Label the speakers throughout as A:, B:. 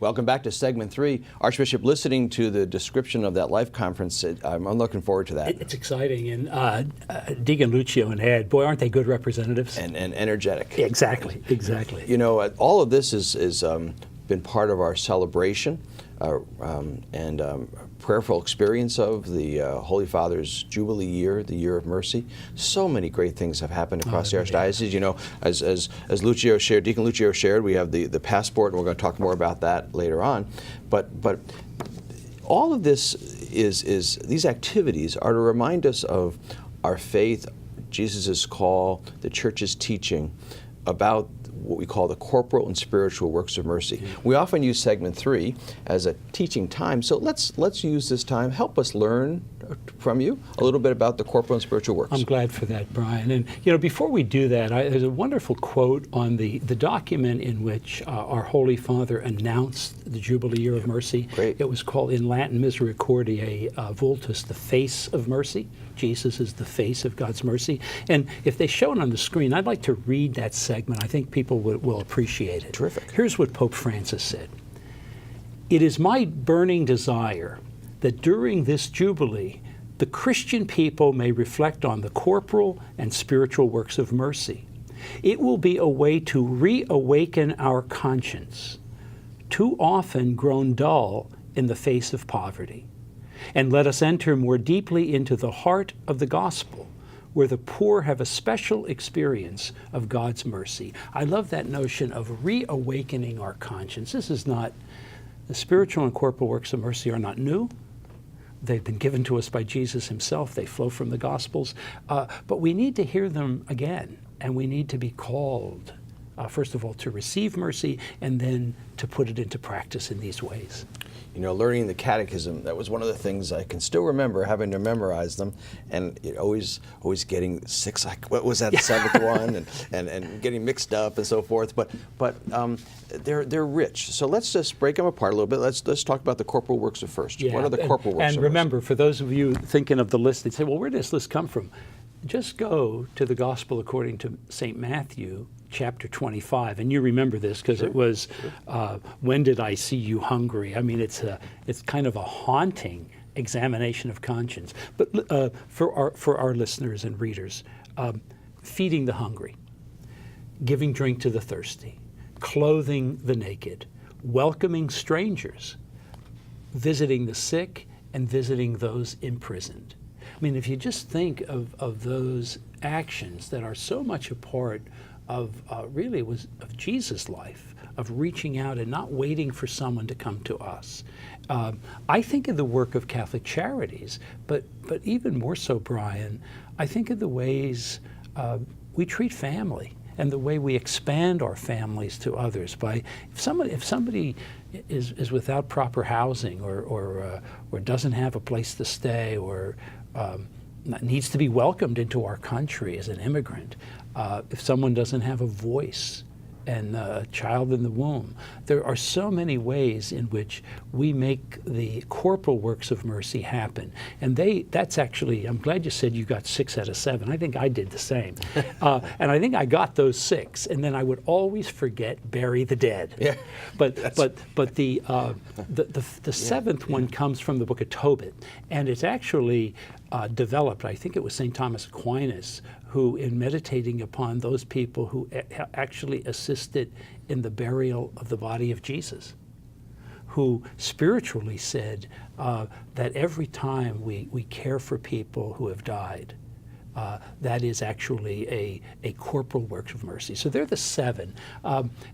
A: Welcome back to segment 3. Archbishop, listening to the description of that Life Conference, I'm looking forward to that.
B: It's exciting. And Deacon Lucio and Ed, boy, aren't they good representatives?
A: And energetic.
B: Exactly, exactly.
A: You know, all of this is been part of our celebration and prayerful experience of the Holy Father's Jubilee year, the year of mercy. So many great things have happened across the Archdiocese. You know, as Lucio shared, Deacon Lucio shared, we have the passport, and we're going to talk more about that later on. But all of this is these activities are to remind us of our faith, Jesus' call, the Church's teaching about what we call the corporal and spiritual works of mercy. We often use segment 3 as a teaching time, so let's use this time. Help us learn from you a little bit about the corporal and spiritual works.
B: I'm glad for that, Brian. And you know, before we do that, there's a wonderful quote on the document in which our Holy Father announced the Jubilee Year of Mercy.
A: Great.
B: It was called in Latin Misericordiae Vultus, the face of mercy. Jesus is the face of God's mercy. And if they show it on the screen, I'd like to read that segment. I think people will appreciate it.
A: Terrific.
B: Here's what Pope Francis said. "It is my burning desire that during this Jubilee, the Christian people may reflect on the corporal and spiritual works of mercy. It will be a way to reawaken our conscience, too often grown dull in the face of poverty. And let us enter more deeply into the heart of the gospel, where the poor have a special experience of God's mercy." I love that notion of reawakening our conscience. This is not, the spiritual and corporal works of mercy are not new. They've been given to us by Jesus himself. They flow from the Gospels. But we need to hear them again, and we need to be called, first of all, to receive mercy, and then to put it into practice in these ways.
A: You know, learning the catechism, that was one of the things I can still remember, having to memorize them, and always getting 6, like, what was that, the 7th one, and getting mixed up and so forth. But they're rich. So let's just break them apart a little bit. Let's talk about the corporal works of first.
B: Yeah,
A: what are the corporal works
B: and
A: of
B: remember,
A: mercy?
B: for those of you thinking of the list, they say, well, where did this list come from? Just go to the Gospel according to St. Matthew, chapter 25, and you remember this because it was, when did I see you hungry? I mean, it's kind of a haunting examination of conscience. But for our listeners and readers, feeding the hungry, giving drink to the thirsty, clothing the naked, welcoming strangers, visiting the sick, and visiting those imprisoned. I mean, if you just think of those actions that are so much a part of really was of Jesus' life, of reaching out and not waiting for someone to come to us. I think of the work of Catholic Charities, but even more so, Brian, I think of the ways we treat family and the way we expand our families to others. By if somebody is without proper housing or doesn't have a place to stay or needs to be welcomed into our country as an immigrant, if someone doesn't have a voice and a child in the womb. There are so many ways in which we make the corporal works of mercy happen. And that's actually, I'm glad you said you got 6 out of 7. I think I did the same. And I think I got those 6. And then I would always forget bury the dead.
A: Yeah.
B: But the 7th one comes from the book of Tobit. And it's actually developed, I think it was St. Thomas Aquinas, who, in meditating upon those people who actually assisted in the burial of the body of Jesus, who spiritually said that every time we care for people who have died, that is actually a corporal work of mercy. So they're the 7.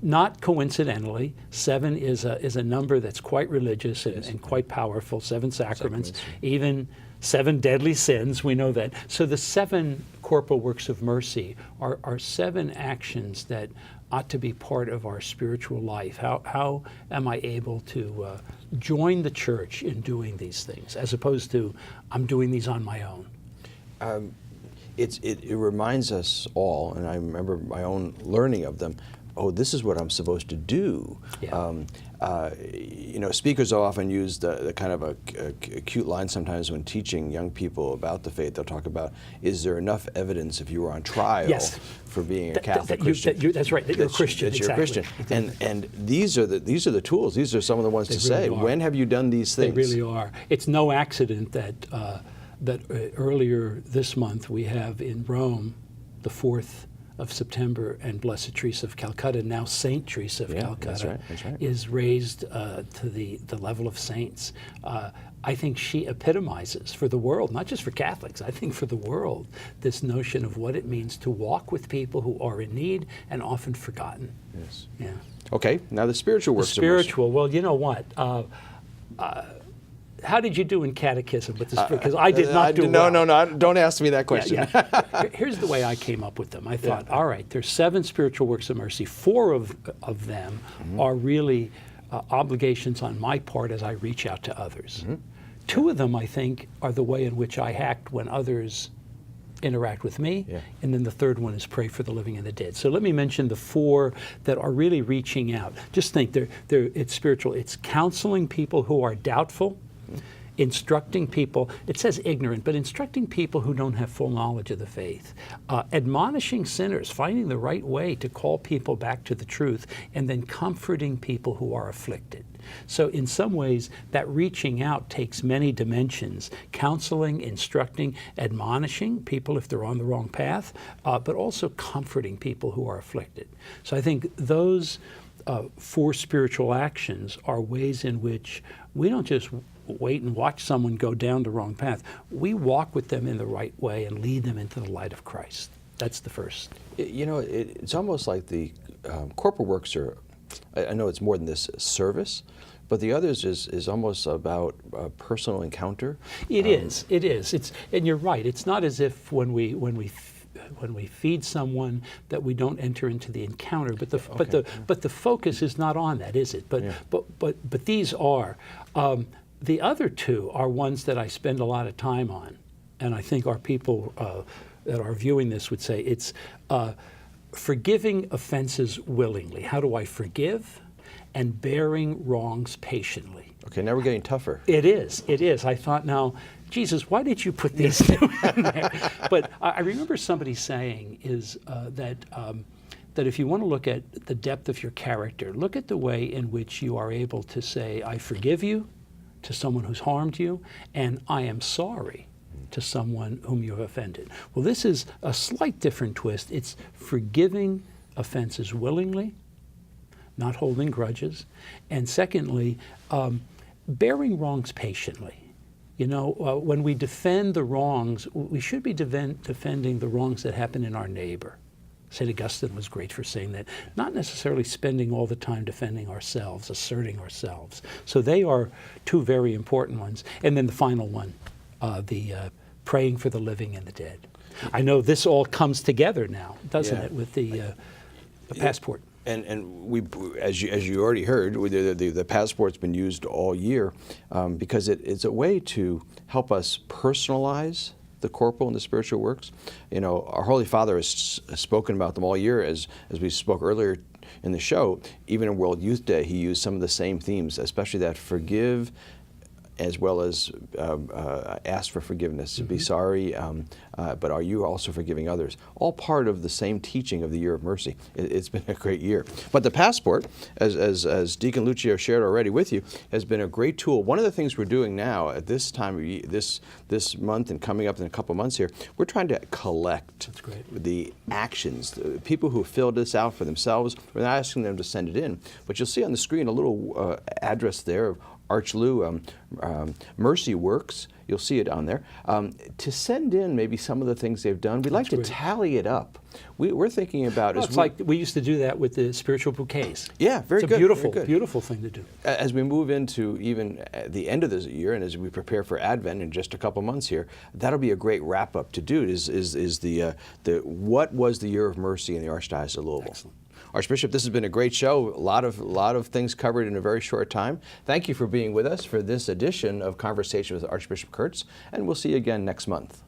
B: Not coincidentally, 7 is a number that's quite religious and quite powerful. 7 sacraments, even 7 deadly sins, we know that. So the 7 corporal works of mercy are 7 actions that ought to be part of our spiritual life. How am I able to join the Church in doing these things, as opposed to I'm doing these on my own?
A: It reminds us all, and I remember my own learning of them, oh, this is what I'm supposed to do.
B: Yeah.
A: Speakers often use the kind of a cute line sometimes when teaching young people about the faith. They'll talk about, is there enough evidence if you were on trial
B: Yes.
A: for being a Catholic Christian?
B: That's right. That you're a Christian.
A: That you're a
B: Exactly.
A: Christian. And these are the tools. These are some of the ones to say.
B: really are.
A: When have you done these things?
B: They really are. It's no accident that earlier this month we have in Rome the 4th of September, and Blessed Teresa of Calcutta, now Saint Teresa of Calcutta,
A: that's right.
B: is raised to the level of saints. I think she epitomizes for the world, not just for Catholics, I think for the world, this notion of what it means to walk with people who are in need and often forgotten.
A: Yes.
B: Yeah.
A: Okay, now the spiritual works of mercy.
B: Spiritual, well, you know what? How did you do in catechism with this? Because I did not do well.
A: No, don't ask me that question.
B: Yeah. Here's the way I came up with them. I thought, all right, there's 7 spiritual works of mercy. 4 of them are really obligations on my part as I reach out to others. 2 of them, I think, are the way in which I act when others interact with me.
A: Yeah.
B: And then the 3rd one is pray for the living and the dead. So let me mention the 4 that are really reaching out. Just think, it's spiritual. It's counseling people who are doubtful, instructing people, it says ignorant, but instructing people who don't have full knowledge of the faith, admonishing sinners, finding the right way to call people back to the truth, and then comforting people who are afflicted. So in some ways, that reaching out takes many dimensions: counseling, instructing, admonishing people if they're on the wrong path, but also comforting people who are afflicted. So I think those 4 spiritual actions are ways in which we don't just wait and watch someone go down the wrong path. We walk with them in the right way and lead them into the light of Christ. That's the first.
A: It's almost like the corporal works are, I know it's more than this, service, but the others is almost about personal encounter.
B: It is. And you're right. It's not as if when we feed someone that we don't enter into the encounter, but the focus is not on that, is it? But these are. The other 2 are ones that I spend a lot of time on, and I think our people that are viewing this would say it's forgiving offenses willingly. How do I forgive? And bearing wrongs patiently.
A: Okay, now we're getting tougher.
B: It is. I thought, now, Jesus, why did you put these 2 in there? But I remember somebody saying that if you want to look at the depth of your character, look at the way in which you are able to say, I forgive you to someone who's harmed you, and I am sorry to someone whom you have offended. Well, this is a slight different twist. It's forgiving offenses willingly, not holding grudges, and secondly, bearing wrongs patiently. When we defend the wrongs, we should be defending the wrongs that happen in our neighbor. St. Augustine was great for saying that, not necessarily spending all the time defending ourselves, asserting ourselves. So they are 2 very important ones. And then the final one, the praying for the living and the dead. I know this all comes together now, doesn't it, with the passport.
A: And we, as you already heard, the passport's been used all year because it's a way to help us personalize the corporal and the spiritual works. Our Holy Father has spoken about them all year, as we spoke earlier in the show. Even in World Youth Day, he used some of the same themes, especially that forgive, as well as ask for forgiveness, be sorry, but are you also forgiving others? All part of the same teaching of the Year of Mercy. It's been a great year. But the passport, as Deacon Lucio shared already with you, has been a great tool. One of the things we're doing now at this time of this month and coming up in a couple of months here, we're trying to collect the actions, the people who filled this out for themselves. We're not asking them to send it in, but you'll see on the screen a little address there of Archlou Mercy Works. You'll see it on there. To send in maybe some of the things they've done, we'd like to tally it up. We're thinking about
B: it's like we used to do that with the spiritual bouquets.
A: Yeah, very good.
B: It's a beautiful thing to do.
A: As we move into even the end of this year, and as we prepare for Advent in just a couple months here, that'll be a great wrap up to do. Is the what was the Year of Mercy in the Archdiocese of Louisville?
B: Excellent.
A: Archbishop, this has been a great show. A lot of things covered in a very short time. Thank you for being with us for this edition of Conversation with Archbishop Kurtz, and we'll see you again next month.